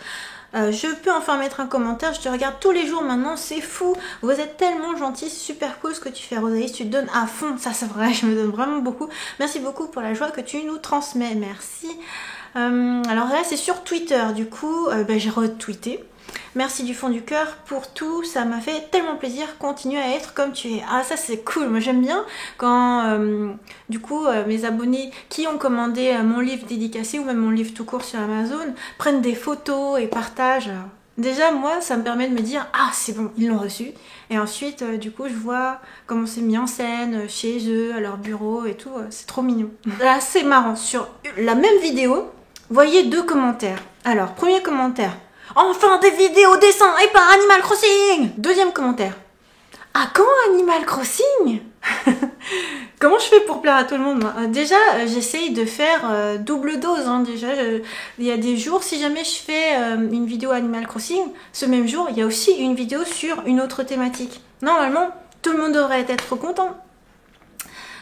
Je peux enfin mettre un commentaire, je te regarde tous les jours maintenant, c'est fou. Vous êtes tellement gentil, super cool ce que tu fais Rosalie, tu te donnes à fond, ça c'est vrai, je me donne vraiment beaucoup. Merci beaucoup pour la joie que tu nous transmets, merci. Alors là c'est sur Twitter, du coup j'ai retweeté. Merci du fond du cœur pour tout, ça m'a fait tellement plaisir, continue à être comme tu es. Ah ça c'est cool, moi j'aime bien quand du coup mes abonnés qui ont commandé mon livre dédicacé ou même mon livre tout court sur Amazon prennent des photos et partagent. Déjà moi ça me permet de me dire ah c'est bon, ils l'ont reçu. Et ensuite du coup je vois comment c'est mis en scène chez eux, à leur bureau et tout, c'est trop mignon. Là c'est marrant, sur la même vidéo, voyez 2 commentaires. Alors premier commentaire. Enfin des vidéos dessins et pas Animal Crossing. Deuxième commentaire. Ah quand Animal Crossing? Comment je fais pour plaire à tout le monde moi? Déjà j'essaye de faire double dose hein. Déjà il y a des jours si jamais je fais une vidéo Animal Crossing, ce même jour il y a aussi une vidéo sur une autre thématique. Normalement tout le monde devrait être content.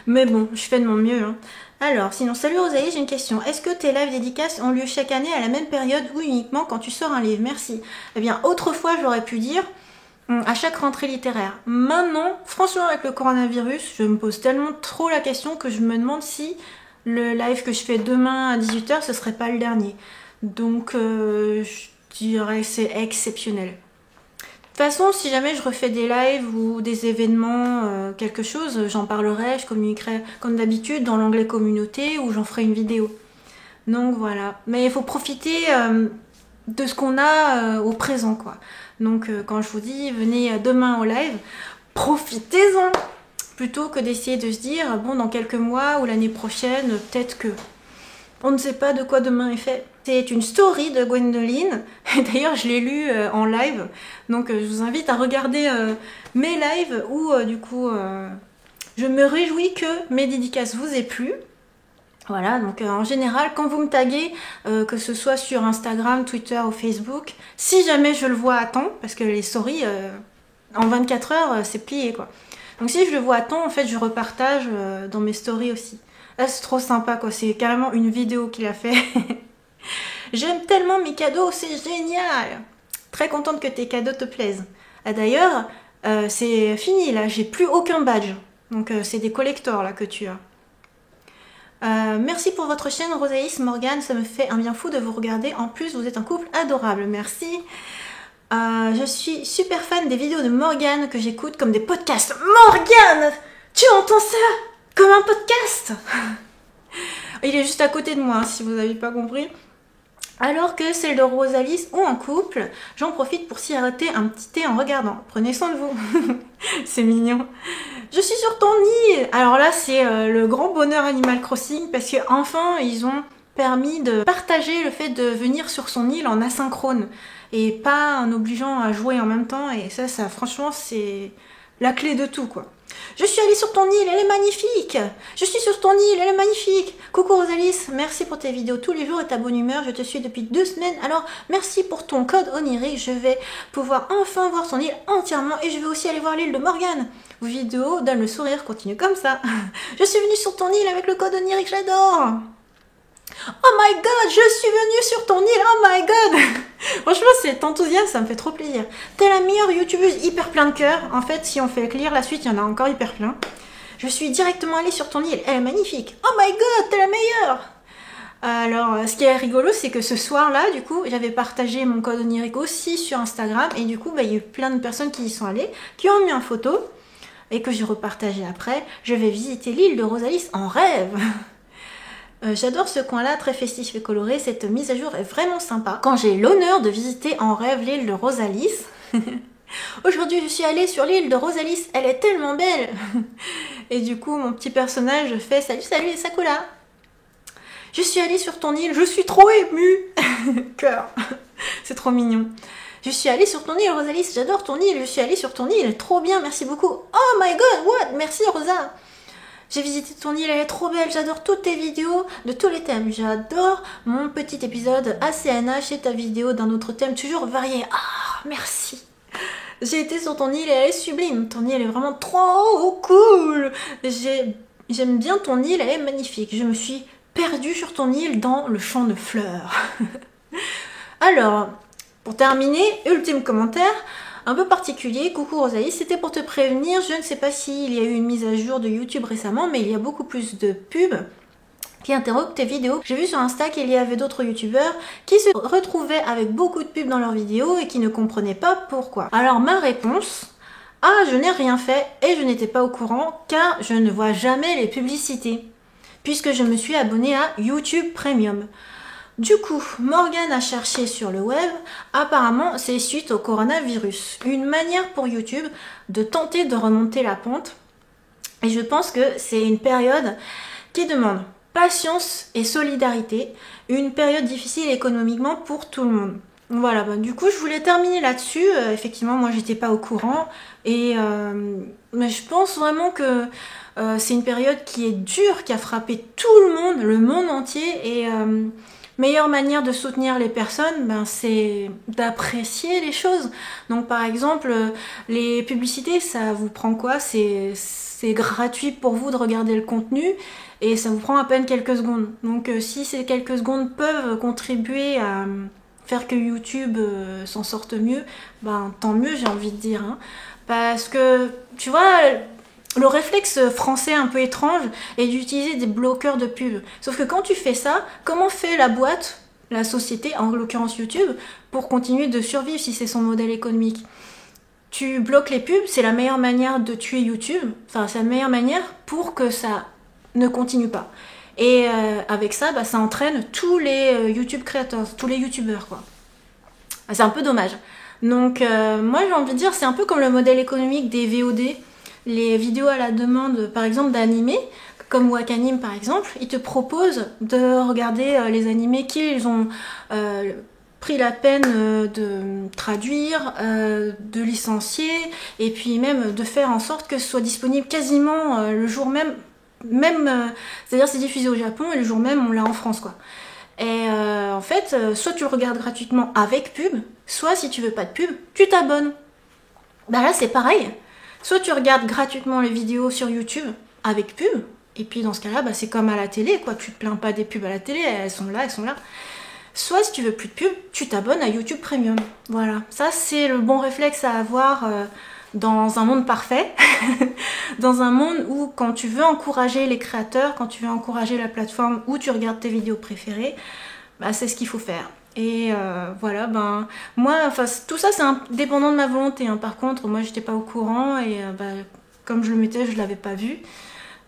Mais bon, je fais de mon mieux hein. Alors, sinon, salut Rosalie, j'ai une question. Est-ce que tes lives dédicaces ont lieu chaque année à la même période ou uniquement quand tu sors un livre? Merci. Eh bien, autrefois, j'aurais pu dire à chaque rentrée littéraire. Maintenant, franchement, avec le coronavirus, je me pose tellement trop la question que je me demande si le live que je fais demain à 18 h, ce serait pas le dernier. Donc, je dirais que c'est exceptionnel. De toute façon, si jamais je refais des lives ou des événements, quelque chose, j'en parlerai, je communiquerai comme d'habitude dans l'onglet communauté ou j'en ferai une vidéo. Donc voilà. Mais il faut profiter de ce qu'on a au présent, quoi. Donc quand je vous dis venez demain au live, profitez-en plutôt que d'essayer de se dire bon dans quelques mois ou l'année prochaine, peut-être que... On ne sait pas de quoi demain est fait. C'est une story de Gwendoline. D'ailleurs, je l'ai lu en live. Donc, je vous invite à regarder mes lives où, du coup, je me réjouis que mes dédicaces vous aient plu. Voilà, donc en général, quand vous me taguez, que ce soit sur Instagram, Twitter ou Facebook, si jamais je le vois à temps, parce que les stories... en 24 heures, c'est plié quoi. Donc si je le vois à temps, en fait, je repartage dans mes stories aussi. Là, c'est trop sympa quoi, c'est carrément une vidéo qu'il a fait. J'aime tellement mes cadeaux, c'est génial. Très contente que tes cadeaux te plaisent. Ah, d'ailleurs, c'est fini là, j'ai plus aucun badge. Donc c'est des collectors là que tu as. Merci pour votre chaîne Rosaïs Morgane, ça me fait un bien fou de vous regarder. En plus, vous êtes un couple adorable, merci. Je suis super fan des vidéos de Morgane que j'écoute comme des podcasts. Morgane, tu entends ça? Comme un podcast. Il est juste à côté de moi, hein, si vous n'avez pas compris. Alors que celle de Rosalis ou en couple, j'en profite pour siroter un petit thé en regardant. Prenez soin de vous. C'est mignon. Je suis sur ton île. Alors là, c'est le grand bonheur Animal Crossing parce que enfin, ils ont permis de partager le fait de venir sur son île en asynchrone et pas en obligeant à jouer en même temps. Et ça franchement, c'est la clé de tout, quoi. Je suis allée sur ton île, elle est magnifique. Je suis sur ton île, elle est magnifique. Coucou Rosalis, merci pour tes vidéos tous les jours et ta bonne humeur. Je te suis depuis 2 semaines, alors merci pour ton code onirique. Je vais pouvoir enfin voir ton île entièrement et je vais aussi aller voir l'île de Morgane. Vos vidéos donnent le sourire, continue comme ça. Je suis venue sur ton île avec le code onirique, j'adore. Oh my god, je suis venue sur ton île, oh my god. Franchement, cet enthousiasme, ça me fait trop plaisir. T'es la meilleure youtubeuse, hyper plein de cœur. En fait, si on fait lire la suite, il y en a encore hyper plein. Je suis directement allée sur ton île, elle est magnifique. Oh my god, t'es la meilleure. Alors, ce qui est rigolo, c'est que ce soir-là, du coup, j'avais partagé mon code onirique aussi sur Instagram. Et du coup, il y a eu plein de personnes qui y sont allées, qui ont mis en photo. Et que j'ai repartagé après. Je vais visiter l'île de Rosalis en rêve. J'adore ce coin-là, très festif et coloré. Cette mise à jour est vraiment sympa. Quand j'ai l'honneur de visiter en rêve l'île de Rosalis. Aujourd'hui, je suis allée sur l'île de Rosalis. Elle est tellement belle. Et du coup, mon petit personnage fait salut, salut Sakura. Je suis allée sur ton île. Je suis trop émue. Cœur. C'est trop mignon. Je suis allée sur ton île, Rosalis. J'adore ton île. Je suis allée sur ton île. Trop bien, merci beaucoup. Oh my god, what? Merci, Rosa. J'ai visité ton île, elle est trop belle, j'adore toutes tes vidéos de tous les thèmes. J'adore mon petit épisode ACNH et ta vidéo d'un autre thème, toujours varié. Ah, merci. J'ai été sur ton île et elle est sublime. Ton île est vraiment trop cool. J'aime bien ton île, elle est magnifique. Je me suis perdue sur ton île dans le champ de fleurs. Alors, pour terminer, ultime commentaire. Un peu particulier, coucou Rosalie, c'était pour te prévenir, je ne sais pas s'il y a eu une mise à jour de YouTube récemment, mais il y a beaucoup plus de pubs qui interrompent tes vidéos. J'ai vu sur Insta qu'il y avait d'autres youtubeurs qui se retrouvaient avec beaucoup de pubs dans leurs vidéos et qui ne comprenaient pas pourquoi. Alors ma réponse, je n'ai rien fait et je n'étais pas au courant car je ne vois jamais les publicités, puisque je me suis abonnée à YouTube Premium. Du coup, Morgane a cherché sur le web, apparemment c'est suite au coronavirus. Une manière pour YouTube de tenter de remonter la pente. Et je pense que c'est une période qui demande patience et solidarité. Une période difficile économiquement pour tout le monde. Voilà, du coup je voulais terminer là-dessus. Effectivement, moi j'étais pas au courant. Mais je pense vraiment que c'est une période qui est dure, qui a frappé tout le monde entier. Et meilleure manière de soutenir les personnes, c'est d'apprécier les choses. Donc par exemple, les publicités, ça vous prend quoi? C'est gratuit pour vous de regarder le contenu et ça vous prend à peine quelques secondes. Donc si ces quelques secondes peuvent contribuer à faire que YouTube s'en sorte mieux, tant mieux, j'ai envie de dire. Hein. Parce que, tu vois, le réflexe français un peu étrange est d'utiliser des bloqueurs de pub. Sauf que quand tu fais ça, comment fait la boîte, la société, en l'occurrence YouTube, pour continuer de survivre si c'est son modèle économique? Tu bloques les pubs, c'est la meilleure manière de tuer YouTube. Enfin, c'est la meilleure manière pour que ça ne continue pas. Et avec ça, ça entraîne tous les YouTube creators, tous les YouTubeurs, quoi. C'est un peu dommage. Donc, moi, j'ai envie de dire, c'est un peu comme le modèle économique des VOD. Les vidéos à la demande, par exemple, d'animés, comme Wakanim par exemple, ils te proposent de regarder les animés qu'ils ont pris la peine de traduire, de licencier, et puis même de faire en sorte que ce soit disponible quasiment le jour même, c'est-à-dire c'est diffusé au Japon et le jour même on l'a en France, quoi. Et en fait, soit tu le regardes gratuitement avec pub, soit si tu veux pas de pub, tu t'abonnes. Bah là c'est pareil. Soit tu regardes gratuitement les vidéos sur YouTube avec pub, et puis dans ce cas-là, bah, c'est comme à la télé, quoi. Tu te plains pas des pubs à la télé, elles sont là, elles sont là. Soit si tu veux plus de pub, tu t'abonnes à YouTube Premium. Voilà, ça c'est le bon réflexe à avoir dans un monde parfait. Dans un monde où quand tu veux encourager les créateurs, quand tu veux encourager la plateforme où tu regardes tes vidéos préférées, bah, c'est ce qu'il faut faire. Et voilà, ben moi, enfin tout ça c'est dépendant de ma volonté. Hein. Par contre, moi j'étais pas au courant et bah, comme je le mettais, je l'avais pas vu.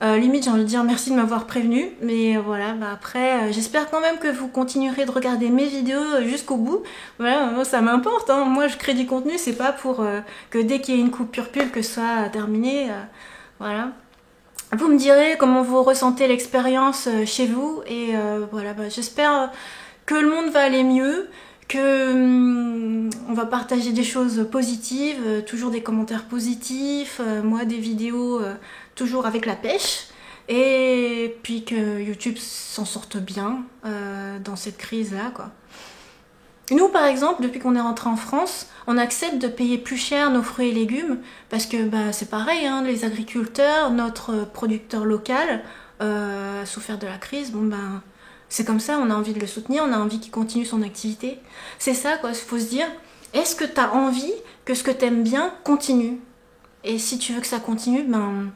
Limite, j'ai envie de dire merci de m'avoir prévenu, mais voilà, bah après, j'espère quand même que vous continuerez de regarder mes vidéos jusqu'au bout. Voilà, ça m'importe, hein. Moi je crée du contenu, c'est pas pour que dès qu'il y ait une coupure pub que ce soit terminé, voilà. Vous me direz comment vous ressentez l'expérience chez vous, et voilà, bah, j'espère que le monde va aller mieux, que on va partager des choses positives, toujours des commentaires positifs, moi des vidéos toujours avec la pêche, et puis que YouTube s'en sorte bien dans cette crise-là, quoi. Nous, par exemple, depuis qu'on est rentré en France, on accepte de payer plus cher nos fruits et légumes parce que bah, c'est pareil, hein, les agriculteurs, notre producteur local a souffert de la crise. Bon, ben, c'est comme ça, on a envie de le soutenir, on a envie qu'il continue son activité. C'est ça, quoi, il faut se dire, est-ce que tu as envie que ce que tu aimes bien continue? Et si tu veux que ça continue, ben,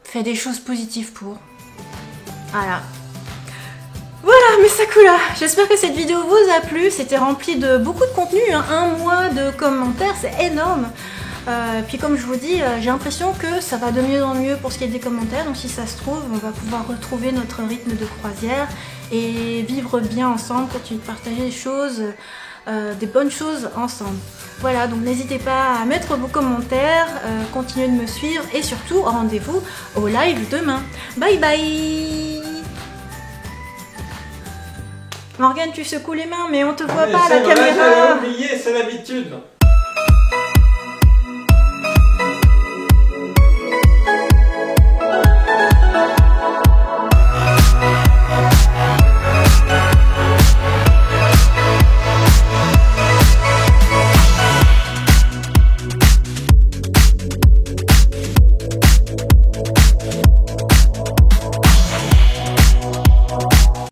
fais des choses positives pour. Voilà. Voilà mes Sakura, j'espère que cette vidéo vous a plu, c'était rempli de beaucoup de contenu, hein. 1 mois de commentaires, c'est énorme. Puis comme je vous dis, j'ai l'impression que ça va de mieux en mieux pour ce qui est des commentaires, donc si ça se trouve, on va pouvoir retrouver notre rythme de croisière et vivre bien ensemble, continuer de partager des choses, des bonnes choses ensemble. Voilà, donc n'hésitez pas à mettre vos commentaires, continuez de me suivre et surtout rendez-vous au live demain. Bye bye. Morgane, tu secoues les mains, mais on te voit pas à la caméra. J'avais oublié, c'est l'habitude.